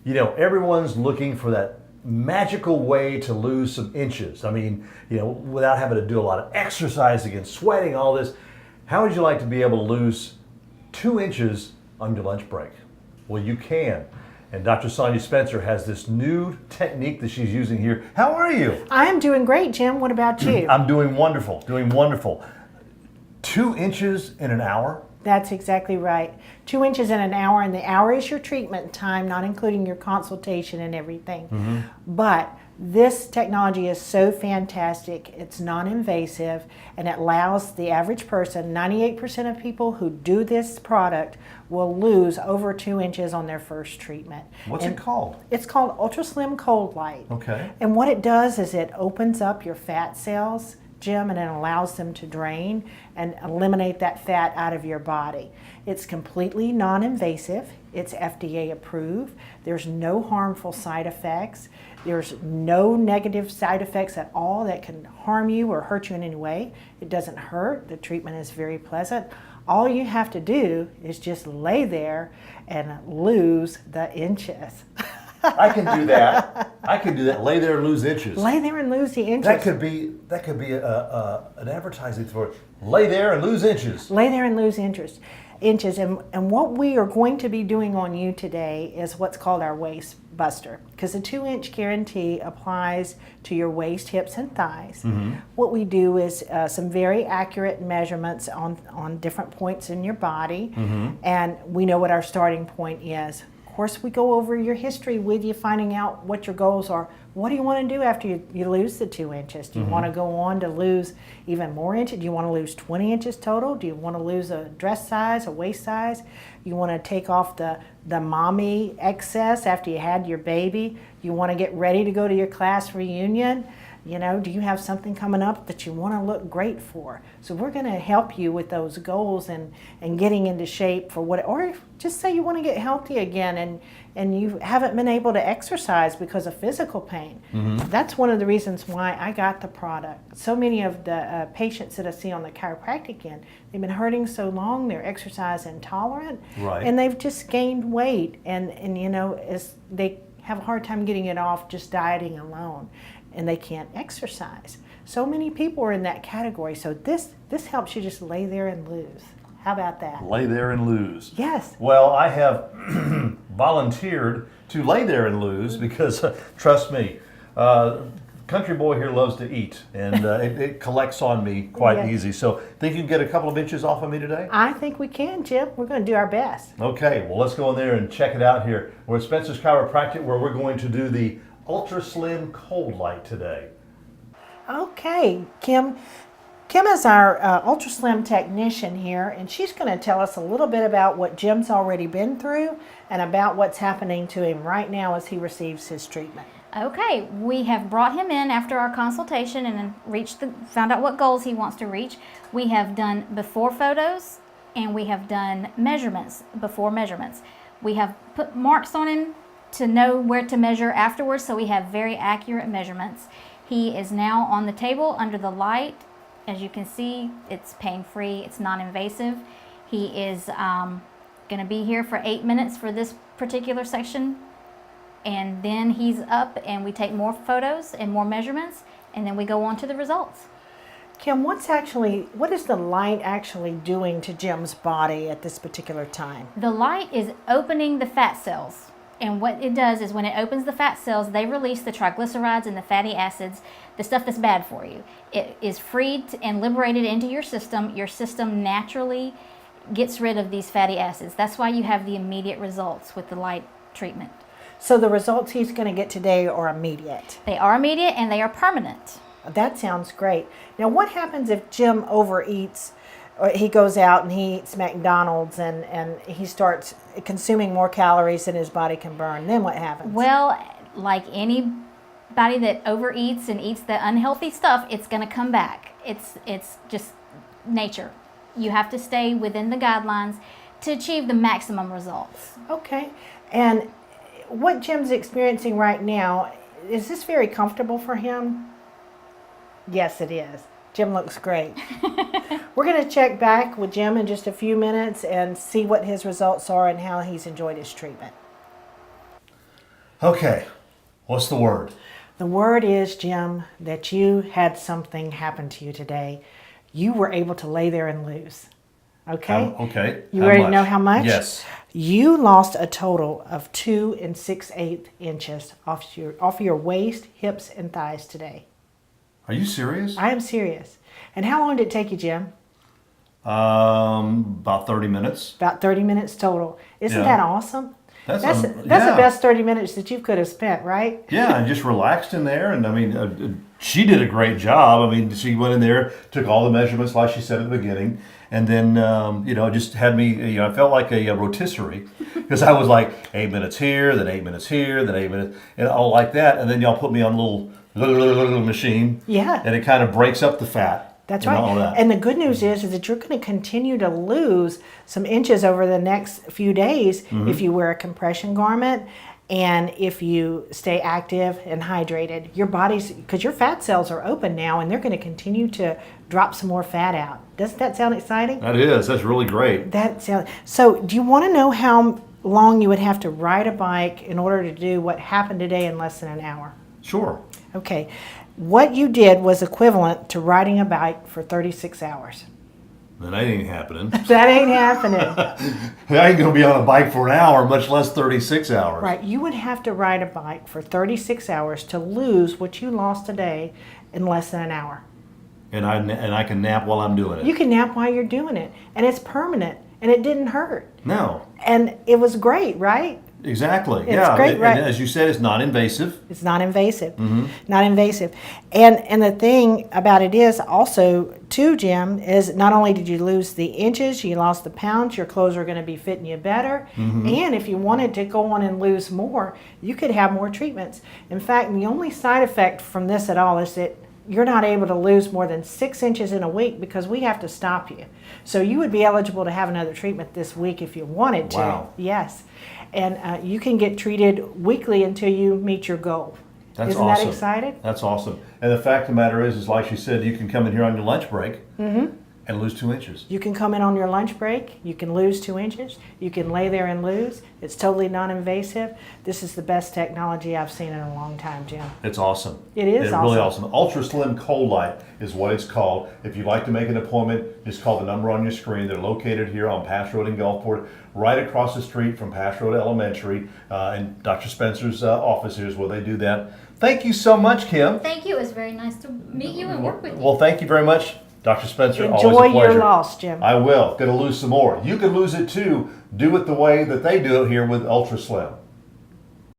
You know, everyone's looking for that magical way to lose some inches. I mean, you know, without having to do a lot of exercising and sweating, all this. How would you like to be able to lose 2 inches on your lunch break? Well, you can. And Dr. Sonia Spencer has this new technique that she's using here. How are you? I am doing great, Jim. What about you? I'm doing wonderful, doing wonderful. 2 inches in an hour? That's exactly right. 2 inches in an hour, and the hour is your treatment time, not including your consultation and everything. But this technology is so fantastic. It's non-invasive, and it allows the average person, 98% of people who do this product will lose over 2 inches on their first treatment. What's it called? It's called Ultra Slim Cold Light. Okay. And what it does is it opens up your fat cells, Jim, and it allows them to drain and eliminate that fat out of your body. It's completely non-invasive. It's FDA approved. There's no harmful side effects. There's no negative side effects at all that can harm you or hurt you in any way. It doesn't hurt. The treatment is very pleasant. All you have to do is just lay there and lose the inches. I can do that. I can do that. Lay there and lose inches. Lay there and lose the inches. That could be an advertising for it. Lay there and lose inches. Lay there and lose inches. And what we are going to be doing on you today is what's called our waist buster, because the 2-inch guarantee applies to your waist, hips, and thighs. What we do is some very accurate measurements on different points in your body, and we know what our starting point is. Of course, we go over your history with you, finding out what your goals are. What do you want to do after you lose the 2 inches? Do you want to go on to lose even more inches? Do you want to lose 20 inches total? Do you want to lose a dress size, a waist size? You want to take off the mommy excess after you had your baby? You want to get ready to go to your class reunion? You know, do you have something coming up that you want to look great for? So we're going to help you with those goals and getting into shape for what, or just say you want to get healthy again and you haven't been able to exercise because of physical pain. That's one of the reasons why I got the product. So many of the patients that I see on the chiropractic end, they've been hurting so long, they're exercise intolerant, and they've just gained weight, and you know, they have a hard time getting it off just dieting alone, and they can't exercise. So many people are in that category. So this helps you just lay there and lose. How about that? Lay there and lose. Yes. Well, I have volunteered to lay there and lose because, trust me, country boy here loves to eat, and it collects on me quite easy. So think you can get a couple of inches off of me today? I think we can, Jim. We're going to do our best. Okay, well, let's go in there and check it out here. We're at Spencer's Chiropractic, where we're going to do the Ultra Slim Cold Light today. Okay, Kim is our Ultra Slim technician here, and she's going to tell us a little bit about what Jim's already been through and about what's happening to him right now as he receives his treatment. Okay, we have brought him in after our consultation and found out what goals he wants to reach. We have done before photos and we have done measurements, before measurements. We have put marks on him to know where to measure afterwards, so we have very accurate measurements. He is now on the table under the light. As you can see, it's pain-free, it's non-invasive. He is going to be here for 8 minutes for this particular section, and then he's up and we take more photos and more measurements, and then we go on to the results. Kim, what is the light actually doing to Jim's body at this particular time? The light is opening the fat cells. And what it does is when it opens the fat cells, they release the triglycerides and the fatty acids, the stuff that's bad for you. It is freed and liberated into your system. Your system naturally gets rid of these fatty acids. That's why you have the immediate results with the light treatment. So the results he's going to get today are immediate? They are immediate and they are permanent. That sounds great. Now what happens if Jim overeats? Or he goes out and he eats McDonald's and he starts consuming more calories than his body can burn? Then what happens? Well, like anybody that overeats and eats the unhealthy stuff, it's going to come back. It's just nature. You have to stay within the guidelines to achieve the maximum results. Okay. And what Jim's experiencing right now, is this very comfortable for him? Yes, it is. Jim looks great. We're going to check back with Jim in just a few minutes and see what his results are and how he's enjoyed his treatment. Okay, what's the word? The word is, Jim, that you had something happen to you today. You were able to lay there and lose. Okay? Okay. You How ready much? to know how much? Yes. You lost a total of 2 6/8 inches off your waist, hips, and thighs today. Are you serious? I am serious. And how long did it take you, Jim? About 30 minutes. About 30 minutes total. Isn't Yeah. that awesome? That's yeah. the best 30 minutes that you could have spent, right? Yeah, and just relaxed in there. And I mean, she did a great job. I mean, she went in there, took all the measurements like she said at the beginning, and then, just had me, I felt like a rotisserie because I was like 8 minutes here, then 8 minutes here, then 8 minutes, and all like that. And then y'all put me on a little machine. Yeah. And it kind of breaks up the fat. That's and right. all that. And the good news is that you're going to continue to lose some inches over the next few days if you wear a compression garment and if you stay active and hydrated. Your body's, because your fat cells are open now and they're going to continue to drop some more fat out. Doesn't that sound exciting? That is. That's really great. So do you want to know how long you would have to ride a bike in order to do what happened today in less than an hour? Sure. Okay. What you did was equivalent to riding a bike for 36 hours. That ain't happening. That ain't happening. I ain't going to be on a bike for an hour, much less 36 hours. Right. You would have to ride a bike for 36 hours to lose what you lost today in less than an hour. And I can nap while I'm doing it. You can nap while you're doing it. And it's permanent. And it didn't hurt. No. And it was great, right? Exactly. It's yeah. great, right? And as you said, it's not invasive. It's not invasive. Not invasive. And the thing about it is also, too, Jim, is not only did you lose the inches, you lost the pounds, your clothes are going to be fitting you better. And if you wanted to go on and lose more, you could have more treatments. In fact, the only side effect from this at all is that you're not able to lose more than 6 inches in a week because we have to stop you. So you would be eligible to have another treatment this week if you wanted to. Wow. Yes. And you can get treated weekly until you meet your goal. That's Isn't awesome. that exciting? That's awesome. And the fact of the matter is like she said, you can come in here on your lunch break and lose 2 inches. You can come in on your lunch break. You can lose 2 inches. You can lay there and lose. It's totally non-invasive. This is the best technology I've seen in a long time, Jim. It's awesome. It is It's really awesome. Ultra Slim Cold Light is what it's called. If you'd like to make an appointment, just call the number on your screen. They're located here on Pass Road in Gulfport, right across the street from Pass Road Elementary. And Dr. Spencer's office here is where they do that. Thank you so much, Kim. Thank you. It was very nice to meet you and work with you. Well, thank you very much, Dr. Spencer. Enjoy always a pleasure. your loss, Jim. I will. Going to lose some more. You can lose it too. Do it the way that they do it here with Ultra Slim.